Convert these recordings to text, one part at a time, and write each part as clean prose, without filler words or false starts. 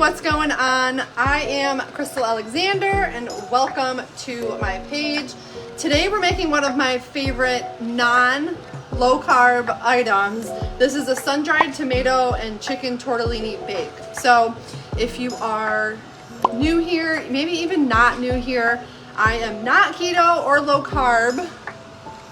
what's going on? I am Crystal Alexander and welcome to my page. Today we're making one of my favorite non-low carb items. This is a sun-dried tomato and chicken tortellini bake. So if you are new here, maybe even not new here, I am not keto or low carb,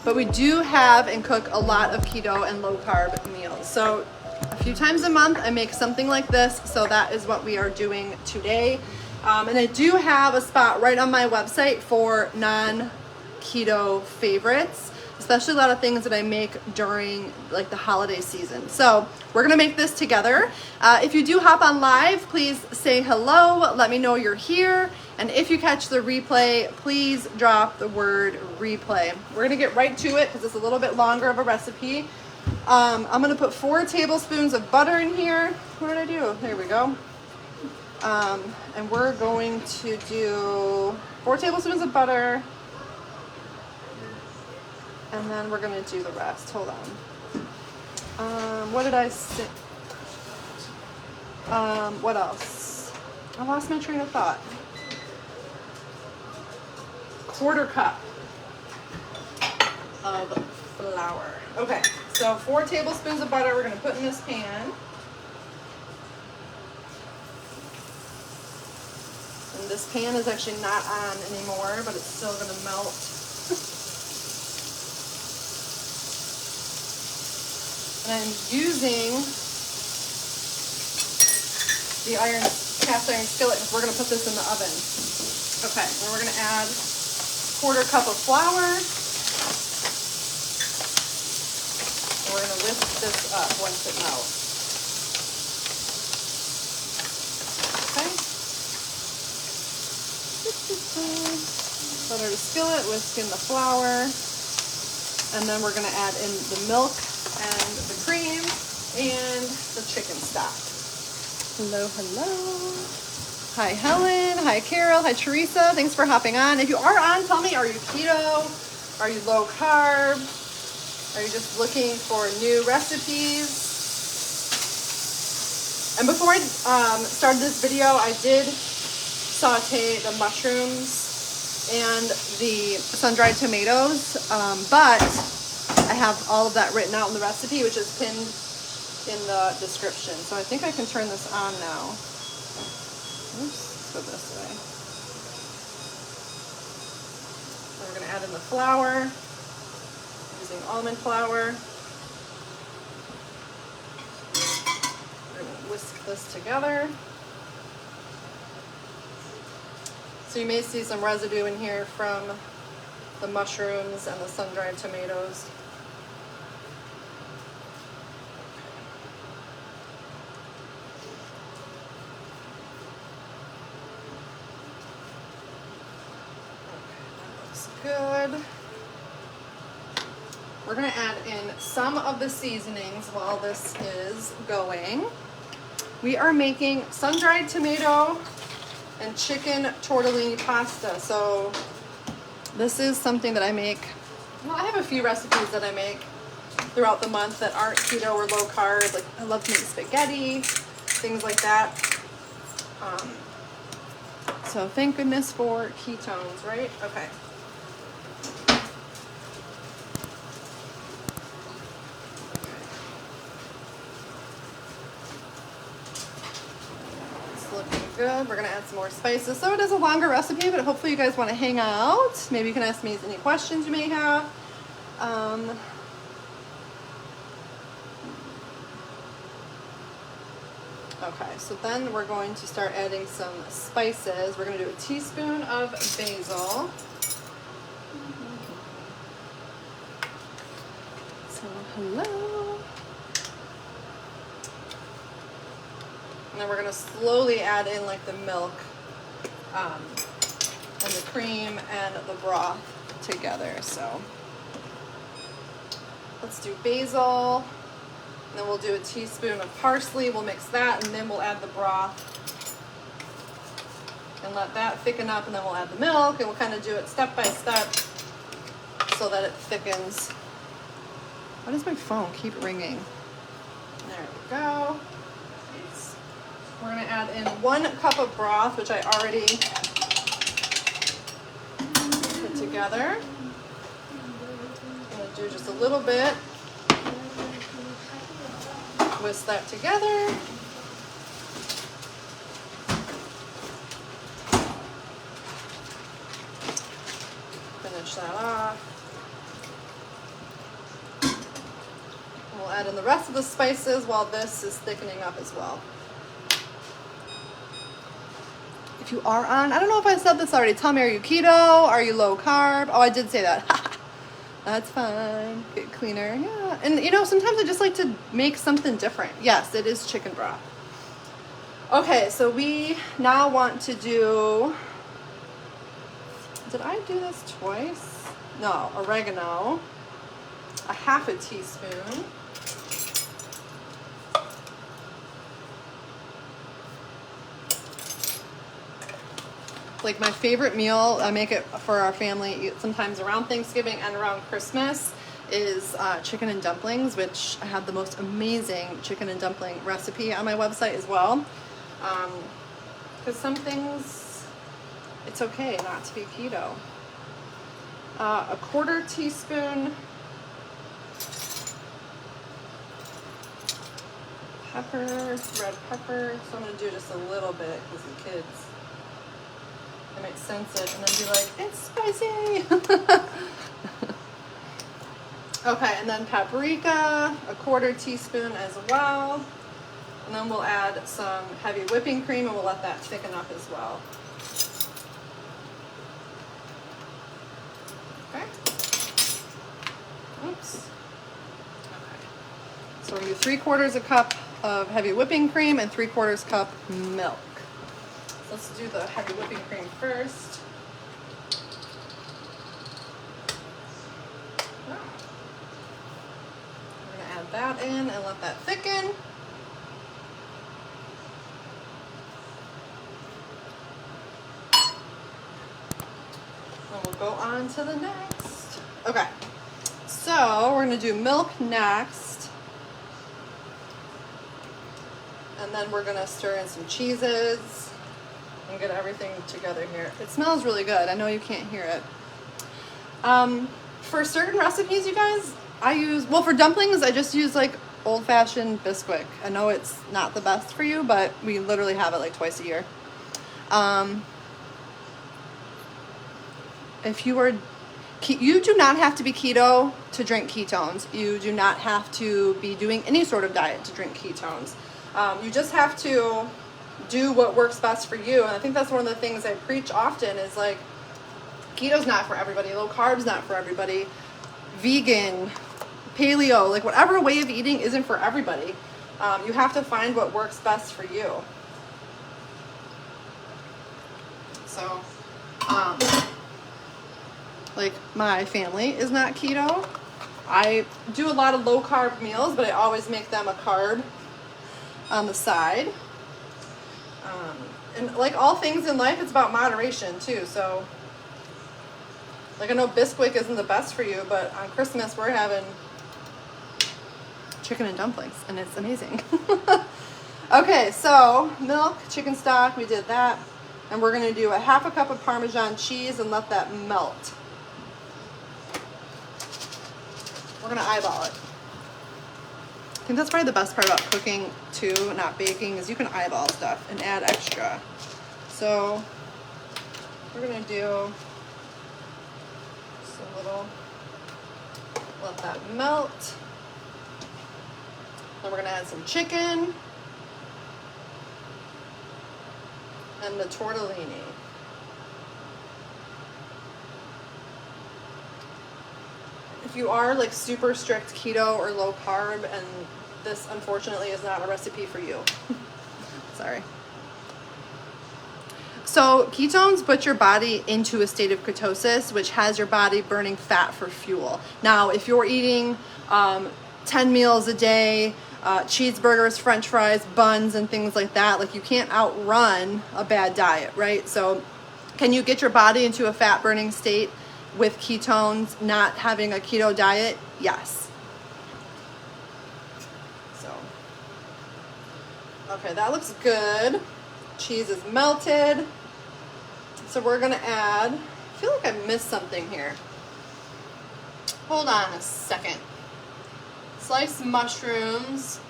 but we do have and cook a lot of keto and low carb meals. So a few times a month I make something like this, so that is what we are doing today. And I do have a spot right on my website for non-keto favorites, especially a lot of things that I make during like the holiday season. So we're gonna make this together. If you do hop on live, please say hello, let me know you're here. And if you catch the replay, please drop the word replay. We're gonna get right to it because it's a little bit longer of a recipe. I'm gonna put 4 tablespoons of butter in here. What did I do? There we go. And we're going to do 4 tablespoons of butter. And then we're gonna do the rest. Hold on. What did I say? What else? I lost my train of thought. 1/4 cup of flour. Okay, so 4 tablespoons of butter we're gonna put in this pan. And this pan is actually not on anymore, but it's still gonna melt. And I'm using the cast iron skillet because we're gonna put this in the oven. Okay, and we're gonna add 1/4 cup of flour. We're going to whisk this up once it melts. Okay. Butter the skillet, whisk in the flour, and then we're going to add in the milk and the cream and the chicken stock. Hello, hello. Hi, Helen. Hi, Carol. Hi, Teresa. Thanks for hopping on. If you are on, tell me, are you keto? Are you low carb? Are you just looking for new recipes? And before I started this video, I did saute the mushrooms and the sun-dried tomatoes, but I have all of that written out in the recipe, which is pinned in the description. So I think I can turn this on now. Oops, let's go this way. So we're gonna add in the flour. Using almond flour. We're going to whisk this together. So you may see some residue in here from the mushrooms and the sun-dried tomatoes. Okay, that looks good. We're going to add in some of the seasonings while this is going. We are making sun-dried tomato and chicken tortellini pasta. So this is something that I make. Well, I have a few recipes that I make throughout the month that aren't keto or low carb. Like I love to make spaghetti, things like that. So thank goodness for ketones, right? Okay. Good. We're going to add some more spices. So it is a longer recipe, but hopefully you guys want to hang out. Maybe you can ask me any questions you may have. Okay, so then we're going to start adding some spices. We're going to do a teaspoon of basil. So hello. And then we're going to slowly add in like the milk and the cream and the broth together. So let's do basil. And then we'll do a teaspoon of parsley. We'll mix that and then we'll add the broth. And let that thicken up and then we'll add the milk and we'll kind of do it step by step so that it thickens. Why does my phone keep ringing? There we go. We're gonna add in 1 cup of broth, which I already put together. I'm gonna do just a little bit. Whisk that together. Finish that off. We'll add in the rest of the spices while this is thickening up as well. If you are on, I don't know if I said this already, tell me, are you keto? Are you low carb? Oh, I did say that. That's fine. Get cleaner. Yeah. And you know, sometimes I just like to make something different. Yes, it is chicken broth. Okay, so we now want to do, did I do this twice? No, oregano, a 1/2 teaspoon. Like my favorite meal, I make it for our family sometimes around Thanksgiving and around Christmas, is chicken and dumplings, which I have the most amazing chicken and dumpling recipe on my website as well. Because some things, it's okay not to be keto. A 1/4 teaspoon pepper, red pepper. So I'm going to do just a little bit because the kids, I might sense it and then be like, it's spicy. Okay, and then paprika, a 1/4 teaspoon as well. And then we'll add some heavy whipping cream and we'll let that thicken up as well. Okay. Oops. Okay. So we're going to do 3/4 cup of heavy whipping cream and 3/4 cup milk. Let's do the heavy whipping cream first. We're going to add that in and let that thicken. And we'll go on to the next. Okay, so we're going to do milk next. And then we're going to stir in some cheeses and get everything together here. It smells really good. I know you can't hear it. For certain recipes, you guys, I use, well, for dumplings, I just use like old-fashioned Bisquick. I know it's not the best for you, but we literally have it like twice a year. If you are, you do not have to be keto to drink ketones. You do not have to be doing any sort of diet to drink ketones. You just have to do what works best for you. And I think that's one of the things I preach often is like, keto's not for everybody, low carb's not for everybody, vegan, paleo, like whatever way of eating isn't for everybody. You have to find what works best for you. So, like my family is not keto. I do a lot of low carb meals, but I always make them a carb on the side. And like all things in life, it's about moderation too. So like I know Bisquick isn't the best for you, but on Christmas we're having chicken and dumplings and it's amazing. Okay, so milk, chicken stock, we did that. And we're gonna do a 1/2 cup of Parmesan cheese and let that melt. We're gonna eyeball it. I think that's probably the best part about cooking too, not baking, is you can eyeball stuff and add extra. So we're gonna do just a little, let that melt. Then we're gonna add some chicken and the tortellini. If you are like super strict keto or low carb, and this unfortunately is not a recipe for you. Sorry. So ketones put your body into a state of ketosis, which has your body burning fat for fuel. Now, if you're eating 10 meals a day, cheeseburgers, french fries, buns, and things like that, like you can't outrun a bad diet, right? So can you get your body into a fat burning state with ketones, not having a keto diet? Yes. So Okay, that looks good. Cheese is melted. So we're gonna add, I feel like I missed something here. Hold on a second. Sliced mushrooms,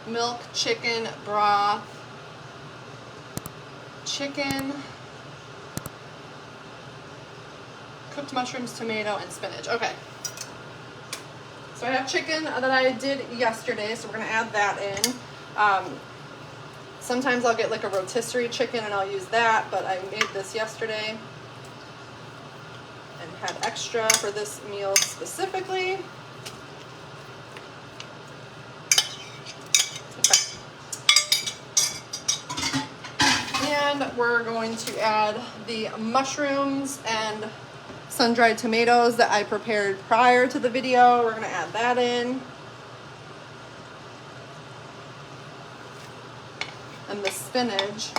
milk, chicken, broth, chicken, cooked mushrooms, tomato, and spinach. Okay. So I have chicken that I did yesterday, so we're gonna add that in. Sometimes I'll get like a rotisserie chicken and I'll use that, but I made this yesterday and had extra for this meal specifically. Okay. And we're going to add the mushrooms and sun-dried tomatoes that I prepared prior to the video. We're gonna add that in. And the spinach.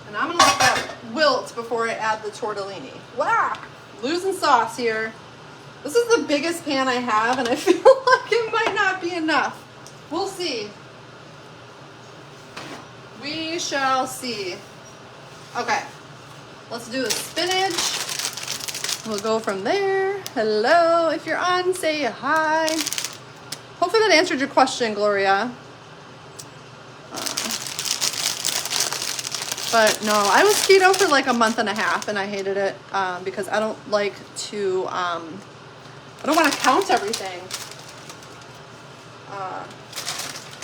And I'm gonna let that wilt before I add the tortellini. Wow, losing sauce here. This is the biggest pan I have and I feel like it might not be enough. We'll see. We shall see. Okay, let's do the spinach. We'll go from there. Hello, if you're on, say hi. Hopefully that answered your question, Gloria. But no, I was keto for like a month and a half and I hated it because I don't like to, I don't want to count everything.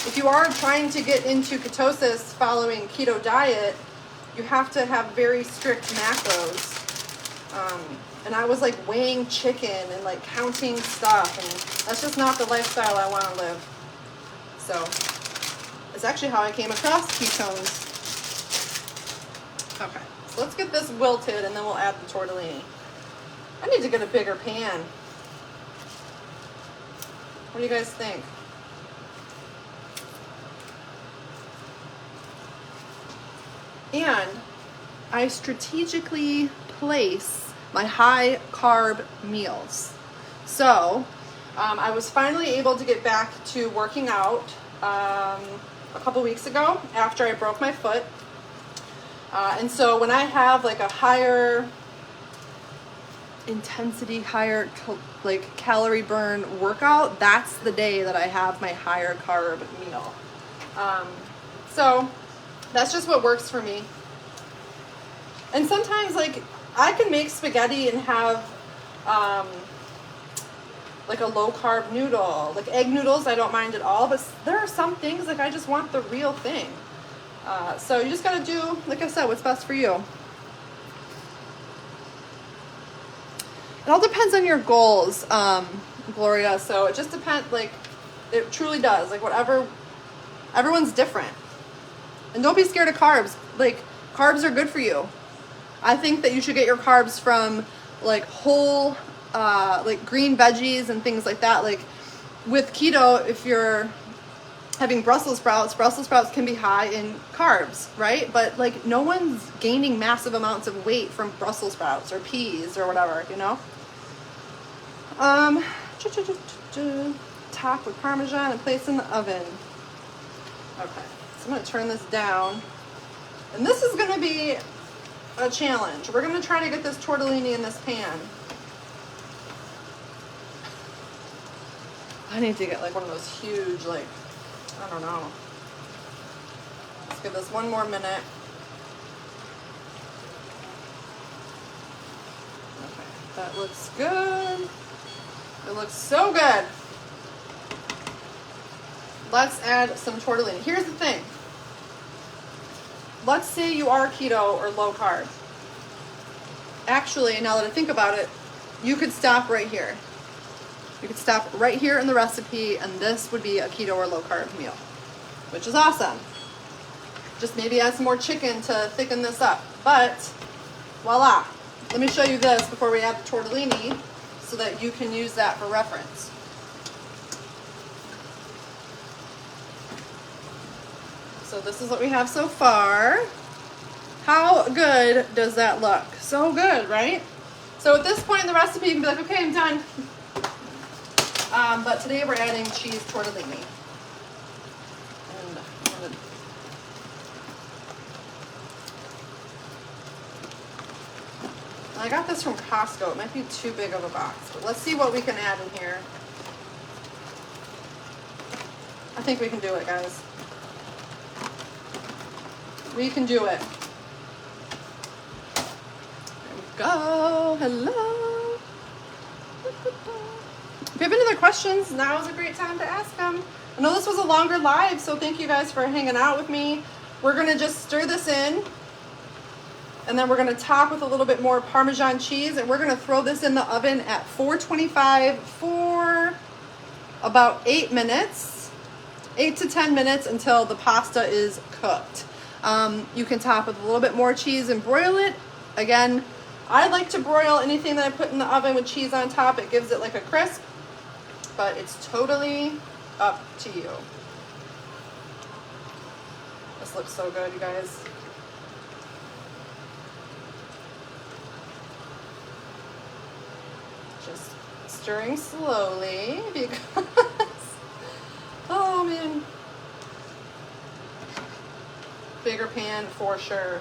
If you are trying to get into ketosis following keto diet, you have to have very strict macros. And I was like weighing chicken and like counting stuff, and that's just not the lifestyle I want to live. So it's actually how I came across ketones. Okay, so let's get this wilted and then we'll add the tortellini. I need to get a bigger pan. What do you guys think? And I strategically place my high carb meals. So I was finally able to get back to working out a couple weeks ago after I broke my foot. And so when I have like a higher intensity, higher like calorie burn workout, that's the day that I have my higher carb meal. So that's just what works for me. And sometimes like I can make spaghetti and have like a low carb noodle, like egg noodles, I don't mind at all, but there are some things like I just want the real thing. So you just gotta do, like I said, what's best for you. It all depends on your goals, Gloria. So it just depends, like, it truly does. Like whatever, everyone's different. And don't be scared of carbs. Like, carbs are good for you. I think that you should get your carbs from like whole, like green veggies and things like that. Like with keto, if you're having Brussels sprouts can be high in carbs, right? But like no one's gaining massive amounts of weight from Brussels sprouts or peas or whatever, you know? Top with Parmesan and place in the oven. Okay, so I'm gonna turn this down. And this is gonna be a challenge. We're gonna try to get this tortellini in this pan. I need to get like one of those huge, like, I don't know. Let's give this one more minute. Okay, that looks good. It looks so good. Let's add some tortellini. Here's the thing. Let's say you are keto or low carb. Actually, now that I think about it, you could stop right here. You could stop right here in the recipe, and this would be a keto or low carb meal, which is awesome. Just maybe add some more chicken to thicken this up. But voila. Let me show you this before we add the tortellini so that you can use that for reference. So this is what we have so far. How good does that look? So good, right? So at this point in the recipe, you can be like, okay, I'm done. But today we're adding cheese tortellini. I got this from Costco. It might be too big of a box, but let's see what we can add in here. I think we can do it, guys. We can do it. There we go. Hello. If you have any other questions, now is a great time to ask them. I know this was a longer live, so thank you guys for hanging out with me. We're gonna just stir this in, and then we're gonna top with a little bit more Parmesan cheese, and we're gonna throw this in the oven at 425 for about 8 minutes, 8 to 10 minutes until the pasta is cooked. You can top with a little bit more cheese and broil it. Again, I like to broil anything that I put in the oven with cheese on top. It gives it like a crisp, but it's totally up to you. This looks so good, you guys. Just stirring slowly because, oh man. Bigger pan for sure.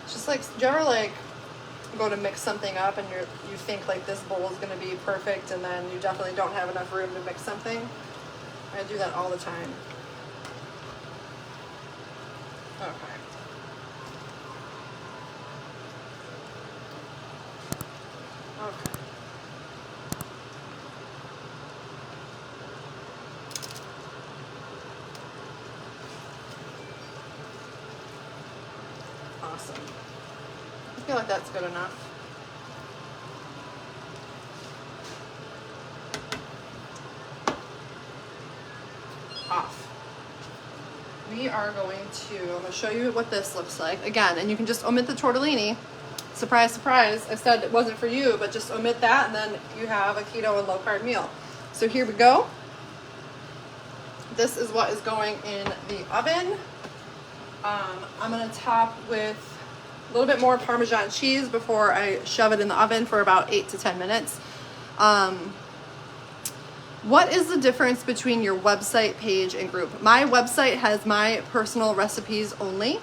It's just like, do you ever like go to mix something up and you think like this bowl is going to be perfect, and then you definitely don't have enough room to mix something? I do that all the time. Okay. Okay. Awesome. I feel like that's good enough. Off. We are going to, I'm going to show you what this looks like again, and you can just omit the tortellini. Surprise, surprise. I said it wasn't for you, but just omit that, and then you have a keto and low carb meal. So here we go. This is what is going in the oven. I'm going to top with a little bit more Parmesan cheese before I shove it in the oven for about 8 to 10 minutes. What is the difference between your website page and group? My website has my personal recipes only.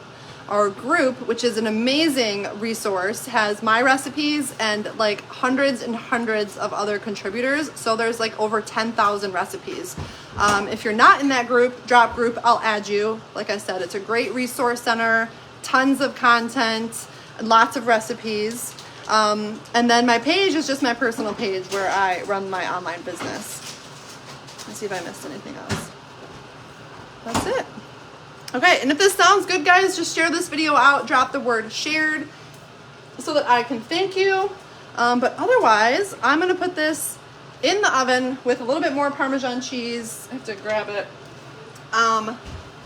Our group, which is an amazing resource, has my recipes and like hundreds and hundreds of other contributors. So there's like over 10,000 recipes. If you're not in that group, drop group, I'll add you. Like I said, it's a great resource center, tons of content, lots of recipes. And then my page is just my personal page where I run my online business. Let's see if I missed anything else. That's it. Okay, and if this sounds good, guys, just share this video out, drop the word shared so that I can thank you. But otherwise, I'm gonna put this in the oven with a little bit more Parmesan cheese. I have to grab it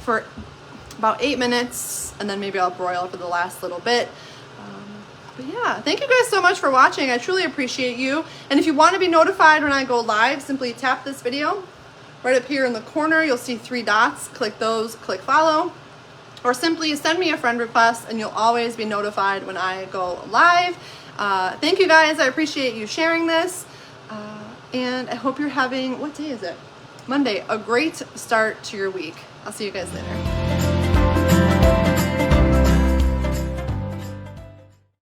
for about 8 minutes, and then maybe I'll broil for the last little bit. But yeah, thank you guys so much for watching. I truly appreciate you. And if you want to be notified when I go live, simply tap this video. Right up here in the corner, you'll see 3 dots. Click those, click follow. Or simply send me a friend request and you'll always be notified when I go live. Thank you guys. I appreciate you sharing this. And I hope you're having, what day is it? Monday, a great start to your week. I'll see you guys later.